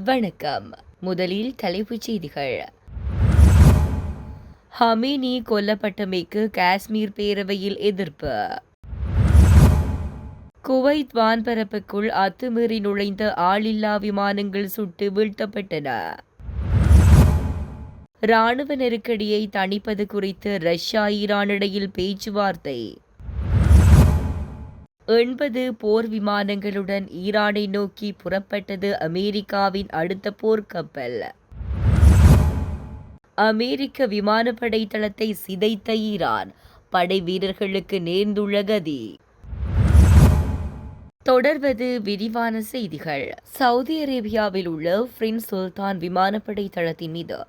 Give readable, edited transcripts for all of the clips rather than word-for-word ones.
வணக்கம். முதலில் தலைப்புச் செய்திகள். ஹமீனி கொல்லப்பட்டமைக்கு காஷ்மீர் பேரவையில் எதிர்ப்பு. குவைத் வான்பரப்புக்குள் அத்துமீறி நுழைந்த ஆளில்லா விமானங்கள் சுட்டு வீழ்த்தப்பட்டன. இராணுவ நெருக்கடியை தணிப்பது குறித்து ரஷ்யா ஈரான் இடையில் பேச்சுவார்த்தை. 80 போர் விமானங்களுடன் ஈரானை நோக்கி புறப்பட்டது அமெரிக்காவின் அடுத்த போர்க்கப்பல். அமெரிக்க விமானப்படை தளத்தை சிதைத்த ஈரான், படை வீரர்களுக்கு நேர்ந்துள்ள கதி. தொடர்வது விரிவான செய்திகள். சவுதி அரேபியாவில் உள்ள பிரின்ஸ் சுல்தான் விமானப்படை தளத்தின் மீது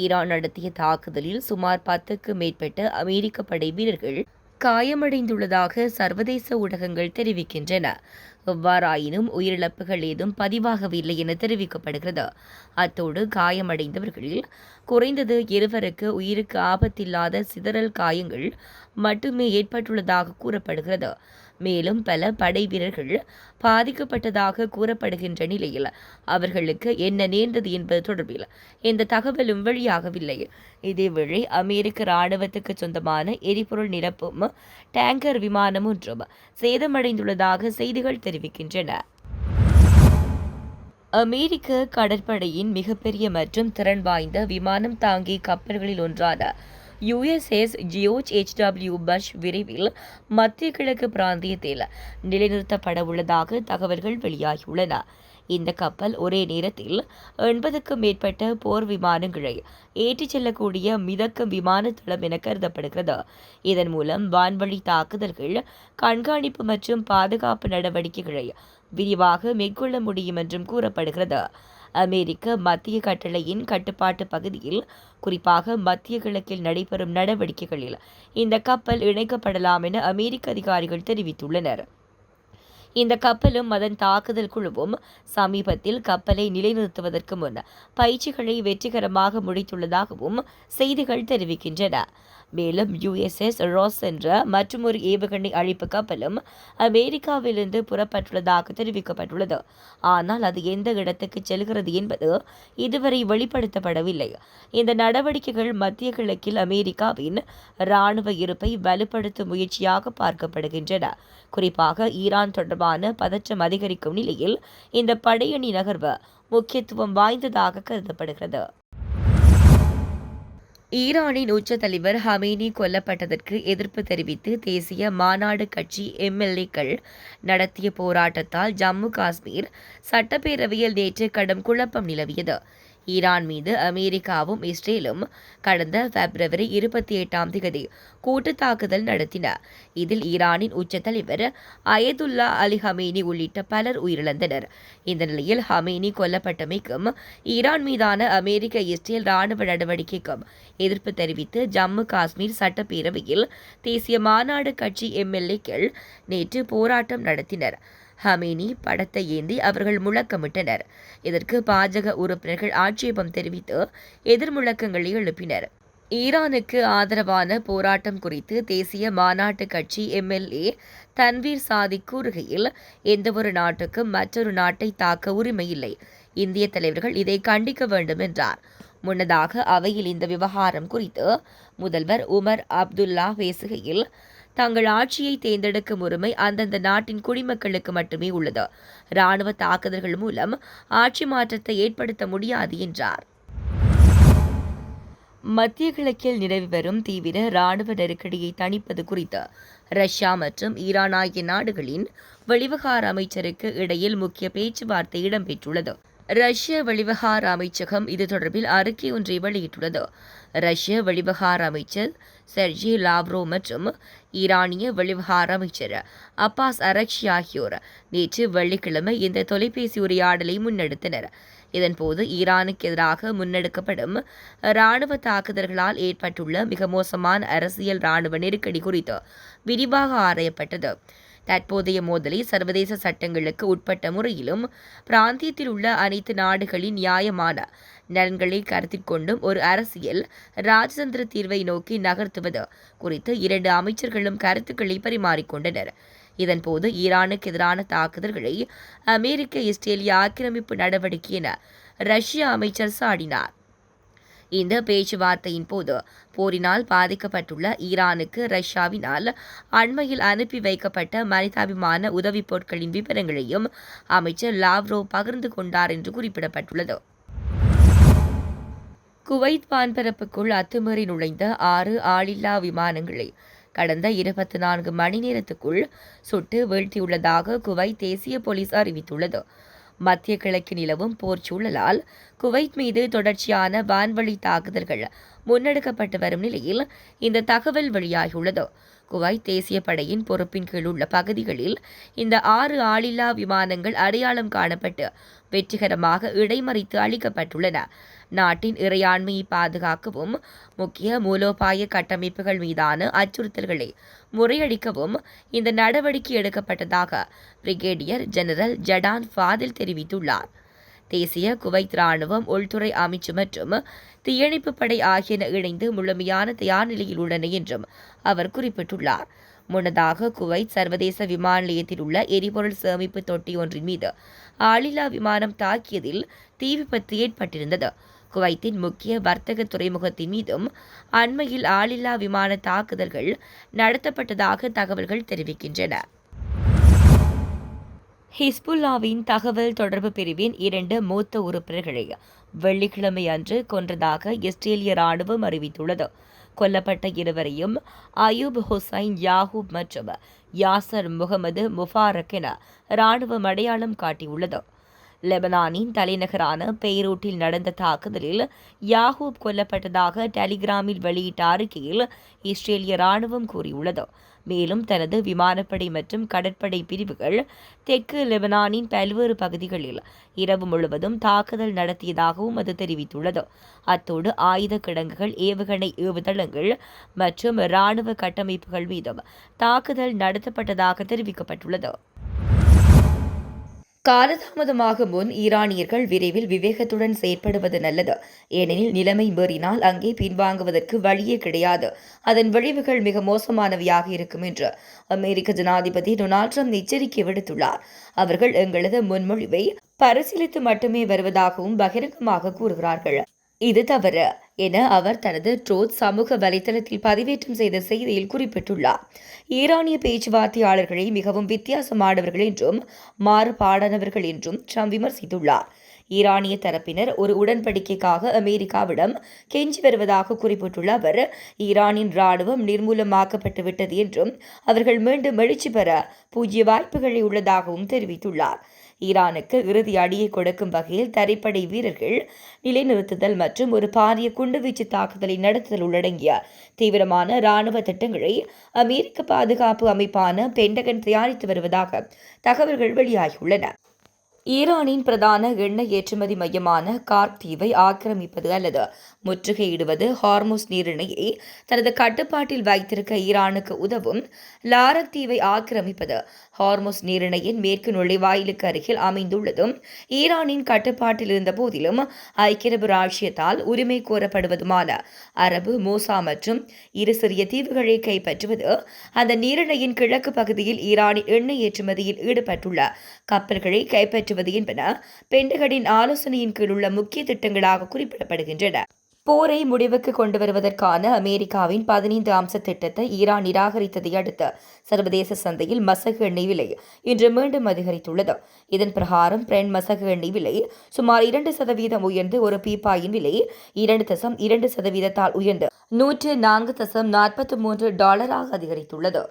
ஈரான் நடத்திய தாக்குதலில் சுமார் 10க்கு மேற்பட்ட அமெரிக்க படை வீரர்கள் காயமடைந்துள்ளதாக சர்வதேச ஊடகங்கள் தெரிவிக்கின்றன. எவ்வாறாயினும் உயிரிழப்புகள் ஏதும் பதிவாகவில்லை என தெரிவிக்கப்படுகிறது. அத்தோடு காயமடைந்தவர்களில் குறைந்தது 2 உயிருக்கு ஆபத்தில்லாத சிதறல் காயங்கள் மட்டுமே ஏற்பட்டுள்ளதாக கூறப்படுகிறது. மேலும் பல படை வீரர்கள் பாதிக்கப்பட்டதாக கூறப்படுகின்ற நிலையில் அவர்களுக்கு என்ன நேர்ந்தது என்பது தொடர்பில் எந்த தகவலும் வெளியாகவில்லை. இதேவேளை அமெரிக்க இராணுவத்துக்கு சொந்தமான எரிபொருள் நிரப்பும் டேங்கர் விமானம் ஒன்றும் சேதமடைந்துள்ளதாக செய்திகள் தெரிவிக்கின்றன. அமெரிக்க கடற்படையின் மிகப்பெரிய மற்றும் திறன் வாய்ந்த விமானம் தாங்கி கப்பல்களில் ஒன்றான USS ஜியோர்ஜ் H.W. புஷ் விரைவில் மத்திய கிழக்கு பிராந்தியத்தில் நிலைநிறுத்தப்பட உள்ளதாக தகவல்கள் வெளியாகியுள்ளன. இந்த கப்பல் ஒரே நேரத்தில் 80க்கும் மேற்பட்ட போர் விமானங்களை ஏற்றிச் செல்லக்கூடிய மிதக்கும் விமான தளம் என கருதப்படுகிறது. இதன் மூலம் வான்வழி தாக்குதல்கள், கண்காணிப்பு மற்றும் பாதுகாப்பு நடவடிக்கைகளை விரிவாக மேற்கொள்ள முடியும் என்றும் கூறப்படுகிறது. அமெரிக்க மத்திய கட்டளையின் கட்டுப்பாட்டு பகுதியில், குறிப்பாக மத்திய கிழக்கில் நடைபெறும் நடவடிக்கைகளில் இந்த கப்பல் இணைக்கப்படலாம் என அமெரிக்க அதிகாரிகள் தெரிவித்துள்ளனர். இந்த கப்பலும் அதன் தாக்குதல் குழுவும் சமீபத்தில் கப்பலை நிலைநிறுத்துவதற்கு முன் பயிற்சிகளை வெற்றிகரமாக முடித்துள்ளதாகவும் செய்திகள் தெரிவிக்கின்றன. மேலும் USS ராஸ் என்ற மற்றொரு ஏவுகணை அழிப்பு கப்பலும் அமெரிக்காவிலிருந்து புறப்பட்டுள்ளதாக தெரிவிக்கப்பட்டுள்ளது. ஆனால் அது எந்த இடத்துக்கு செல்கிறது என்பது இதுவரை வெளிப்படுத்தப்படவில்லை. இந்த நடவடிக்கைகள் மத்திய கிழக்கில் அமெரிக்காவின் இராணுவ இருப்பை வலுப்படுத்தும் முயற்சியாக பார்க்கப்படுகின்றன. குறிப்பாக ஈரான் தொடர்பான பதற்றம் அதிகரிக்கும் நிலையில் இந்த படையணி நகர்வு முக்கியத்துவம் வாய்ந்ததாக கருதப்படுகிறது. ஈரானின் உச்ச தலைவர் ஹமேனி கொல்லப்பட்டதற்கு எதிர்ப்பு தெரிவித்து தேசிய மாநாடு கட்சி MLA-க்கள் நடத்திய போராட்டத்தால் ஜம்மு காஷ்மீர் சட்டப்பேரவையில் நேற்று கடும் குழப்பம் நிலவியது. ஈரான் மீது அமெரிக்காவும் இஸ்ரேலும் கடந்த February 28 கூட்டு தாக்குதல் நடத்தின. இதில் ஈரானின் உச்ச தலைவர் அயதுல்லா அலி ஹமேனி உள்ளிட்ட பலர் உயிரிழந்தனர். இந்த நிலையில் ஹமேனி கொல்லப்பட்டமைக்கும் ஈரான் மீதான அமெரிக்க இஸ்ரேல் ராணுவ நடவடிக்கைக்கும் எதிர்ப்பு தெரிவித்து ஜம்மு காஷ்மீர் சட்டப்பேரவையில் தேசிய மாநாடு கட்சி MLA-க்கள் நேற்று போராட்டம் நடத்தினர். ஹமேனி படத்தை ஏந்தி அவர்கள் முழக்கமிட்டனர். இதற்கு பாஜக உறுப்பினர்கள் ஆட்சேபம் தெரிவித்து எதிர்முழக்கங்களை எழுப்பினர். ஈரானுக்கு ஆதரவான போராட்டம் குறித்து தேசிய மாநாட்டு கட்சி MLA தன்வீர் சாதிக் கூறுகையில், எந்தவொரு நாட்டுக்கும் மற்றொரு நாட்டை தாக்க உரிமையில்லை. இந்திய தலைவர்கள் இதை கண்டிக்க வேண்டும் என்றார். முன்னதாக அவையில் இந்த விவகாரம் குறித்து முதல்வர் உமர் அப்துல்லா பேசுகையில், தங்கள் ஆட்சியை தேர்ந்தெடுக்கும் உரிமை அந்தந்த நாட்டின் குடிமக்களுக்கு மட்டுமே உள்ளது. இராணுவ தாக்குதல்கள் மூலம் ஆட்சி மாற்றத்தை ஏற்படுத்த முடியாது என்றார். மத்திய கிழக்கில் நிலவி வரும் தீவிர இராணுவ நெருக்கடியை தணிப்பது குறித்து ரஷ்யா மற்றும் ஈரான் ஆகிய நாடுகளின் வெளிவிவகார அமைச்சருக்கு இடையில் முக்கிய பேச்சுவார்த்தை இடம்பெற்றுள்ளது. ரஷ்ய வெளிவிவகார அமைச்சகம் இது தொடர்பில் அறிக்கை ஒன்றை வெளியிட்டுள்ளது. ரஷ்ய வெளிவிவகார அமைச்சர் செர்ஜி லாவ்ரோவ் மற்றும் ஈரானிய வெளிவிவகார அமைச்சர் அப்பாஸ் அரக்ஷி ஆகியோர் நேற்று வெள்ளிக்கிழமை இந்த தொலைபேசி உரையாடலை முன்னெடுத்தனர். இதன்போது ஈரானுக்கு எதிராக முன்னெடுக்கப்படும் இராணுவ தாக்குதல்களால் ஏற்பட்டுள்ள மிக மோசமான அரசியல் இராணுவ நெருக்கடி குறித்து விரிவாக ஆராயப்பட்டது. தற்போதைய மோதலை சர்வதேச சட்டங்களுக்கு உட்பட்ட முறையிலும் பிராந்தியத்தில் உள்ள அனைத்து நாடுகளின் நியாயமான நலன்களை கருத்தில் கொண்டும் ஒரு அரசியல் ராஜதந்திர தீர்வை நோக்கி நகர்த்துவது குறித்து 2 அமைச்சர்களும் கருத்துக்களை பரிமாறிக்கொண்டனர். இதன்போது ஈரானுக்கு எதிரான தாக்குதல்களை அமெரிக்க இஸ்ரேலிய ஆக்கிரமிப்பு நடவடிக்கை என ரஷ்ய அமைச்சர் சாடினார். இந்த பேச்சுவார்த்தையின் போது போரினால் பாதிக்கப்பட்டுள்ள ஈரானுக்கு ரஷ்யாவினால் அண்மையில் அனுப்பி வைக்கப்பட்ட மனிதாபிமான உதவிப் பொருட்களின் விவரங்களையும் அமைச்சர் லாவ்ரோவ் பகிர்ந்து கொண்டார் என்று குறிப்பிடப்பட்டுள்ளது. குவைத் வான்பரப்புக்குள் அத்துமீறி நுழைந்த 6 ஆளில்லா விமானங்களை கடந்த 24 மணி நேரத்துக்குள் சுட்டு வீழ்த்தியுள்ளதாக குவைத் தேசிய போலீஸ் அறிவித்துள்ளது. மத்திய கிழக்கு நிலவும் போர் சூழலால் குவைத் மீது தொடர்ச்சியான வான்வழி தாக்குதல்கள் முன்னெடுக்கப்பட்டு வரும் நிலையில் இந்த தகவல் வெளியாகியுள்ளது. குவைத் தேசிய படையின் பொறுப்பின் கீழ் உள்ள பகுதிகளில் இந்த 6 ஆளில்லா விமானங்கள் அடையாளம் காணப்பட்டு வெற்றிகரமாக இடைமறித்து அளிக்கப்பட்டுள்ளன. நாட்டின் இறையாண்மையை பாதுகாக்கவும் முக்கிய மூலோபாய கட்டமைப்புகள் மீதான அச்சுறுத்தல்களை முறியடிக்கவும் இந்த நடவடிக்கை எடுக்கப்பட்டதாக பிரிகேடியர் ஜெனரல் ஜடான் ஃபாதில் தெரிவித்துள்ளார். தேசிய குவைத் ராணுவம், உள்துறை அமைச்சு மற்றும் தீயணைப்பு படை ஆகியன இணைந்து முழுமையான தயார் நிலையில் உள்ளன என்றும் அவர் குறிப்பிட்டுள்ளார். முன்னதாக குவைத் சர்வதேச விமான நிலையத்தில் உள்ள எரிபொருள் சேமிப்பு தொட்டி ஒன்றின் மீது ஆளில்லா விமானம் தாக்கியதில் தீ விபத்து ஏற்பட்டிருந்தது. குவைத்தின் முக்கிய வர்த்தக துறைமுகத்தின் மீதும் அண்மையில் ஆளில்லா விமான தாக்குதல்கள் நடத்தப்பட்டதாக தகவல்கள் தெரிவிக்கின்றன. ஹிஸ்புல்லாவின் தகவல் தொடர்பு பிரிவின் 2 மூத்த உறுப்பினர்களை வெள்ளிக்கிழமை அன்று கொன்றதாக இஸ்ரேலிய ராணுவம் அறிவித்துள்ளது. கொல்லப்பட்ட இருவரையும் அயூப் ஹுசைன் யாகூப் மற்றும் யாசர் முகமது முபாரக் என ராணுவம் அடையாளம் காட்டியுள்ளது. லெபனானின் தலைநகரான பெய்ரூட்டில் நடந்த தாக்குதலில் யாகூப் கொல்லப்பட்டதாக டெலிகிராமில் வெளியிட்ட அறிக்கையில் இஸ்ரேலிய ராணுவம் கூறியுள்ளது. மேலும் தனது விமானப்படை மற்றும் கடற்படை பிரிவுகள் தெற்கு லெபனானின் பல்வேறு பகுதிகளில் இரவு முழுவதும் தாக்குதல் நடத்தியதாகவும் அது தெரிவித்துள்ளது. அத்தோடு ஆயுத கிடங்குகள், ஏவுகணை ஏவுதளங்கள் மற்றும் இராணுவ கட்டமைப்புகள் மீதும் தாக்குதல் நடத்தப்பட்டதாக தெரிவிக்கப்பட்டுள்ளது. காலதாமதமாக முன் ஈரானியர்கள் விரைவில் விவேகத்துடன் செயற்படுவது நல்லது. ஏனெனில் நிலைமை மீறினால் அங்கே பின்வாங்குவதற்கு வழியே கிடையாது. அதன் விளைவுகள் மிக மோசமானவையாக இருக்கும் என்று அமெரிக்க ஜனாதிபதி டொனால்ட் ட்ரம்ப் எச்சரிக்கை விடுத்துள்ளார். அவர்கள் எங்களது முன்மொழிவை பரிசீலித்து மட்டுமே வருவதாகவும் பகிரங்கமாக கூறுகிறார்கள். இது தவறு என அவர் தனது ட்ரோத் சமூக வலைதளத்தில் பதிவேற்றம் செய்த செய்தியில் குறிப்பிட்டுள்ளார். ஈரானிய பேச்சுவார்த்தையாளர்களை மிகவும் வித்தியாசமானவர்கள் என்றும் மாறுபாடானவர்கள் என்றும் ட்ரம்ப் விமர்சித்துள்ளார். ஈரானிய தரப்பினர் ஒரு உடன்படிக்கைக்காக அமெரிக்காவிடம் கெஞ்சி வருவதாக குறிப்பிட்டுள்ள அவர், ஈரானின் ராணுவம் நிர்மூலமாக்கப்பட்டுவிட்டது என்றும் அவர்கள் மீண்டும் எழுச்சி பெற பூஜ்ய வாய்ப்புகளை உள்ளதாகவும் தெரிவித்துள்ளார். ஈரானுக்கு இறுதி அடியை கொடுக்கும் வகையில் தரைப்படை வீரர்கள் நிலைநிறுத்துதல் மற்றும் ஒரு பாரிய குண்டுவீச்சு தாக்குதலை நடத்துதல் உள்ளடங்கிய தீவிரமான இராணுவ திட்டங்களை அமெரிக்க பாதுகாப்பு அமைப்பான பென்டகன் தயாரித்து வருவதாக தகவல்கள் வெளியாகியுள்ளன. ஈரானின் பிரதான எண்ணெய் ஏற்றுமதி மையமான கார்க் தீவை ஆக்கிரமிப்பது அல்லது முற்றுகையிடுவது ஹார்முஸ் நீரிணையை தனது கட்டுப்பாட்டில் வைத்திருக்க ஈரானுக்கு உதவும். லாரக் தீவை ஆக்கிரமிப்பது ஹார்முஸ் நீரிணையின் மேற்கு நுழைவாயிலுக்கு அருகில் அமைந்துள்ளதும் ஈரானின் கட்டுப்பாட்டில் இருந்த போதிலும் ஐக்கிய அரபு ராச்சியத்தால் உரிமை கோரப்படுவதுமான அரபு, மூசா மற்றும் 2 சிறிய தீவுகளை கைப்பற்றுவது. அந்த நீரிணையின் கிழக்கு பகுதியில் ஈரானின் எண்ணெய் ஏற்றுமதியில் ஈடுபட்டுள்ள கப்பல்களை கைப்பற்ற என்பன பென்டகனின் ஆலோசனையின் கீழ் உள்ள முக்கிய திட்டங்களாக குறிப்பிடப்படுகின்றன. போரை முடிவுக்கு கொண்டு வருவதற்கான அமெரிக்காவின் 15 அம்ச திட்டத்தை ஈரான் நிராகரித்ததை அடுத்து சர்வதேச சந்தையில் மசகு எண்ணெய் விலை இன்று மீண்டும் அதிகரித்துள்ளது. இதன் பிரகாரம் பிரெண்ட் மசகு எண்ணெய் விலை சுமார் 2% உயர்ந்து ஒரு பீப்பாயின் விலை 2.2% உயர்ந்து $104.43 அதிகரித்துள்ளது.